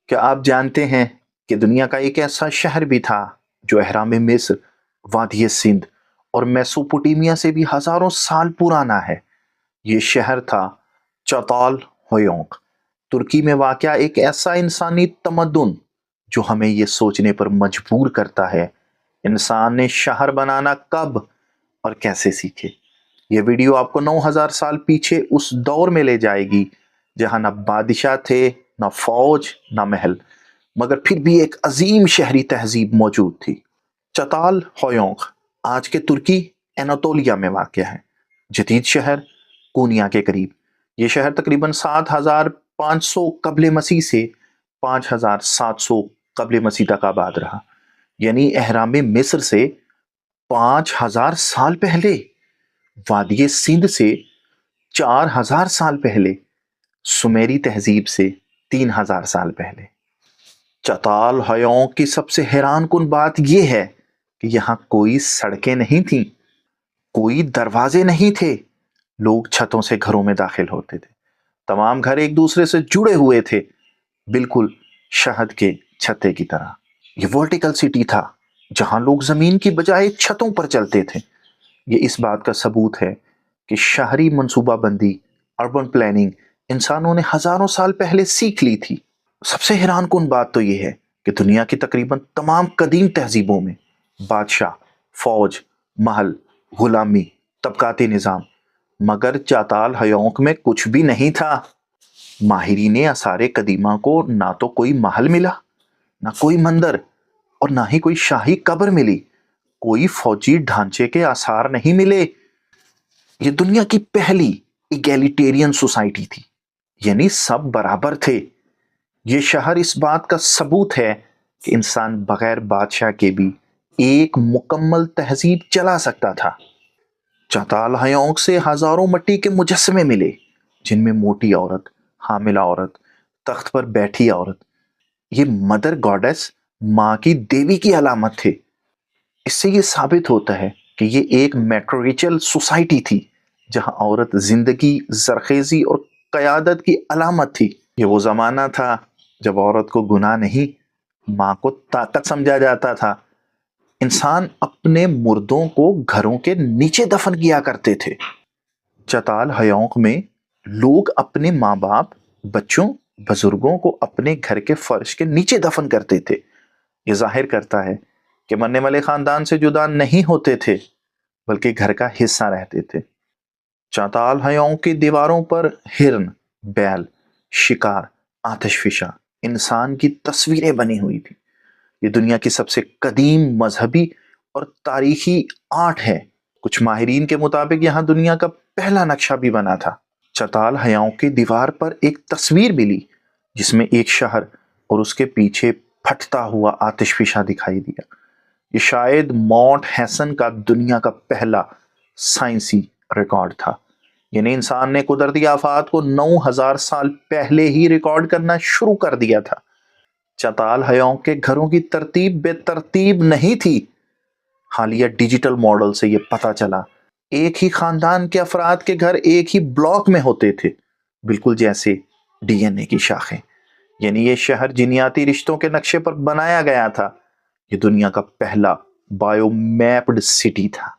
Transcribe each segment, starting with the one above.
क्या आप जानते हैं कि दुनिया का एक ऐसा शहर भी था जो अहराम मिस्र, वादी सिंध और मेसोपोटामिया से भी हजारों साल पुराना है। ये शहर था चौताल होयोंक। तुर्की में वाक़या एक ऐसा इंसानी तमद्दुन जो हमें ये सोचने पर मजबूर करता है, इंसान ने शहर बनाना कब और कैसे सीखे। ये वीडियो आपको 9000 साल पीछे उस दौर में ले जाएगी जहां न बादशाह थे, न फौज, न महल, मगर फिर भी एक अजीम शहरी तहजीब मौजूद थी। चताल होयोंक आज के तुर्की एनातोलिया में वाक़ है। जदीद शहर कोनिया के करीब। ये शहर तकरीबन 7500 कबल मसीह से 5700 कबल मसीह तक आबाद रहा, यानी अहराम मिस्र से 5000 साल पहले, वादी सिंध से 4000 साल पहले, सुमेरी तहजीब से 3000 साल पहले। चताल हयों की सबसे हैरान कुन बात यह है कि यहाँ कोई सड़कें नहीं थीं, कोई दरवाजे नहीं थे। लोग छतों से घरों में दाखिल होते थे। तमाम घर एक दूसरे से जुड़े हुए थे, बिल्कुल शहद के छत्ते की तरह। ये वर्टिकल सिटी था जहां लोग जमीन की बजाय छतों पर चलते थे। ये इस बात का सबूत है कि शहरी मंसूबाबंदी, अर्बन प्लानिंग इंसानों ने हजारों साल पहले सीख ली थी। सबसे हैरान कुन बात तो यह है कि दुनिया की तकरीबन तमाम कदीम तहजीबों में बादशाह, फौज, महल, गुलामी, तबकाती निज़ाम, मगर चाताल हयोंक में कुछ भी नहीं था। माहिरीन आसारे कदीमा को ना तो कोई महल मिला, ना कोई मंदिर, और ना ही कोई शाही कब्र मिली। कोई फौजी ढांचे के आसार नहीं मिले। ये दुनिया की पहली इगैलिटेरियन सोसाइटी थी, यानी सब बराबर थे। ये शहर इस बात का सबूत है कि इंसान बगैर बादशाह के भी एक मुकम्मल तहजीब चला सकता था। चाताल हयोंक से हजारों मिट्टी के मुजस्समे मिले, जिनमें मोटी औरत, हामिला औरत, तख्त पर बैठी औरत, ये मदर गॉडेस, माँ की देवी की अलामत थे। इससे ये साबित होता है कि ये एक मैट्रिचल सोसाइटी थी जहां औरत जिंदगी, जरखेजी और कयादत की अलामत थी। ये वो जमाना था जब औरत को गुनाह नहीं, माँ को ताकत समझा जाता था। इंसान अपने मुर्दों को घरों के नीचे दफन किया करते थे। चताल हयोंक में लोग अपने माँ बाप, बच्चों, बुजुर्गों को अपने घर के फर्श के नीचे दफन करते थे। यह जाहिर करता है कि मरने वाले खानदान से जुदा नहीं होते थे, बल्कि घर का हिस्सा रहते थे। चाताल हयोंक की दीवारों पर हिरन, बैल, शिकार, आतिशफिशा, इंसान की तस्वीरें बनी हुई थी। ये दुनिया की सबसे कदीम मजहबी और तारीखी आर्ट है। कुछ माहिरीन के मुताबिक यहाँ दुनिया का पहला नक्शा भी बना था। चताल हयाओं की दीवार पर एक तस्वीर मिली जिसमें एक शहर और उसके पीछे फटता हुआ आतिशफिशा दिखाई दिया। ये शायद मौंट हैसन का दुनिया का पहला साइंसी रिकॉर्ड था, यानी इंसान ने कुदरती आफात को 9000 साल पहले ही रिकॉर्ड करना शुरू कर दिया था। चताल हयों के घरों की तरतीब बेतरतीब नहीं थी। हालिया डिजिटल मॉडल से यह पता चला, एक ही खानदान के अफराद के घर एक ही ब्लॉक में होते थे, बिल्कुल जैसे डीएनए की शाखें। यानी यह शहर जिनियाती रिश्तों के नक्शे पर बनाया गया था। यह दुनिया का पहला बायोमैप्ड सिटी था।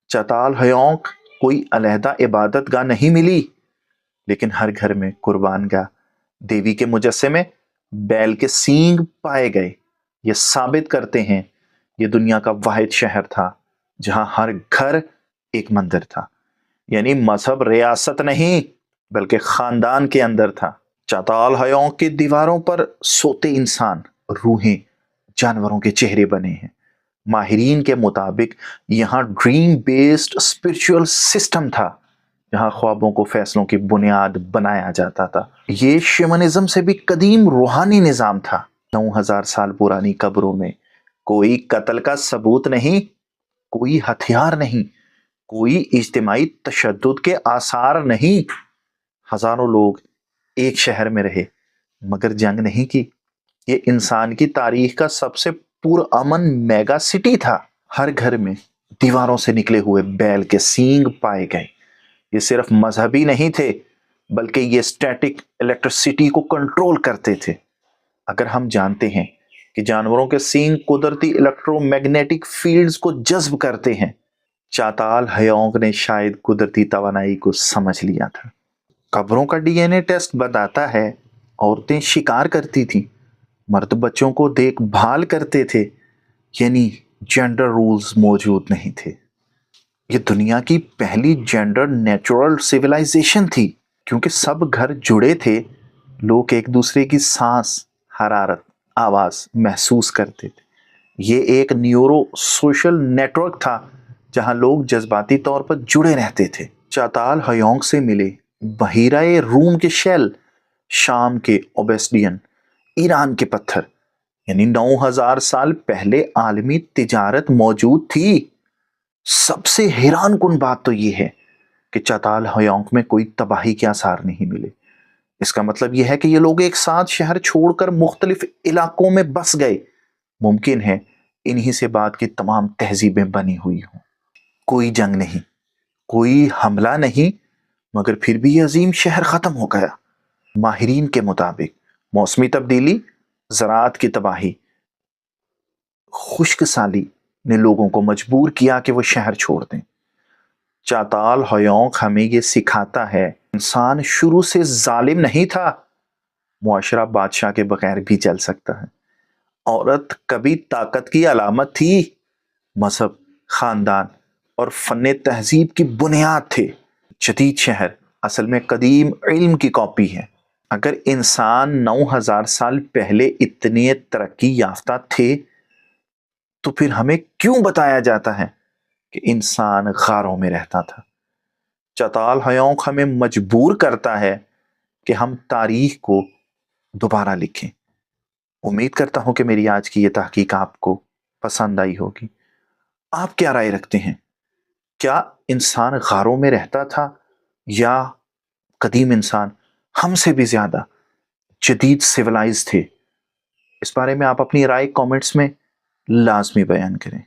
चताल हयोंक कोई अलहदा इबादत गाह नहीं मिली, लेकिन हर घर में कुर्बान गाह, देवी के मुजस्समे, बैल के सींग पाए गए। ये साबित करते हैं ये दुनिया का वाहिद शहर था जहां हर घर एक मंदिर था। यानी मजहब रियासत नहीं, बल्कि खानदान के अंदर था। चाताल हयों की दीवारों पर सोते इंसान, रूहें, जानवरों के चेहरे बने हैं। माहिरीन के मुताबिक यहाँ ड्रीम बेस्ड स्पिरिचुअल सिस्टम था, जहां ख्वाबों को फैसलों की बुनियाद बनाया जाता था। ये शमनिज्म से भी कदीम रूहानी निजाम था। 9000 साल पुरानी कब्रों में कोई कत्ल का सबूत नहीं, कोई हथियार नहीं, कोई इज्तिमाई तशद्दुद के आसार नहीं। हजारों लोग एक शहर में रहे, मगर जंग नहीं की। ये इंसान की तारीख का सबसे पुरअमन मेगा सिटी था। हर घर में दीवारों से निकले हुए बैल के सींग पाए गए। ये सिर्फ मजहबी नहीं थे, बल्कि ये स्टैटिक इलेक्ट्रिसिटी को कंट्रोल करते थे। अगर हम जानते हैं कि जानवरों के सींग कुदरती इलेक्ट्रोमैग्नेटिक फील्ड्स को जज्ब करते हैं, चाताल हयोंग ने शायद कुदरती तवानाई को समझ लिया था। कब्रों का डीएनए टेस्ट बताता है औरतें शिकार करती थी, मर्द बच्चों को देखभाल करते थे, यानी जेंडर रूल्स मौजूद नहीं थे। ये दुनिया की पहली जेंडर नेचुरल सिविलाइजेशन थी, क्योंकि सब घर जुड़े थे। लोग एक दूसरे की सांस, हरारत, आवाज महसूस करते थे। ये एक न्यूरो सोशल नेटवर्क था जहां लोग जज्बाती तौर पर जुड़े रहते थे। चाताल हयोंग से मिले बहीराए रूम के शेल, शाम के ओबेस्डियन, ईरान के पत्थर, यानी 9000 साल पहले आलमी तिजारत मौजूद थी। सबसे हैरानकुन बात तो यह है कि चाताल हयोंग में कोई तबाही के आसार नहीं मिले। इसका मतलब यह है कि ये लोग एक साथ शहर छोड़कर मुख्तलिफ इलाकों में बस गए। मुमकिन है इन्हीं से बाद की तमाम तहजीबें बनी हुई हों। कोई जंग नहीं, कोई हमला नहीं, मगर फिर भी ये अजीम शहर खत्म हो गया। माहिरीन के मुताबिक मौसमी तब्दीली, ज़राअत की तबाही, खुश्क साली ने लोगों को मजबूर किया कि वो शहर छोड़ दें। चाताल हयोंग हमें ये सिखाता है इंसान शुरू से जालिम नहीं था। मुआशरा बादशाह के बगैर भी चल सकता है। औरत कभी ताकत की अलामत थी। मजहब, खानदान और फन तहजीब की बुनियाद थे। जदीद शहर असल में कदीम इल्म की कॉपी है। अगर इंसान 9000 साल पहले इतने तरक्की याफ्ता थे, तो फिर हमें क्यों बताया जाता है कि इंसान गारों में रहता था? चाताल हयोंग हमें मजबूर करता है कि हम तारीख को दोबारा लिखें। उम्मीद करता हूं कि मेरी आज की ये तहकीक आपको पसंद आई होगी। आप क्या राय रखते हैं? क्या इंसान गारों में रहता था या कदीम इंसान हमसे भी ज्यादा जदीद सिविलाइज थे? इस बारे में आप अपनी राय कमेंट्स में लाजमी बयान करें।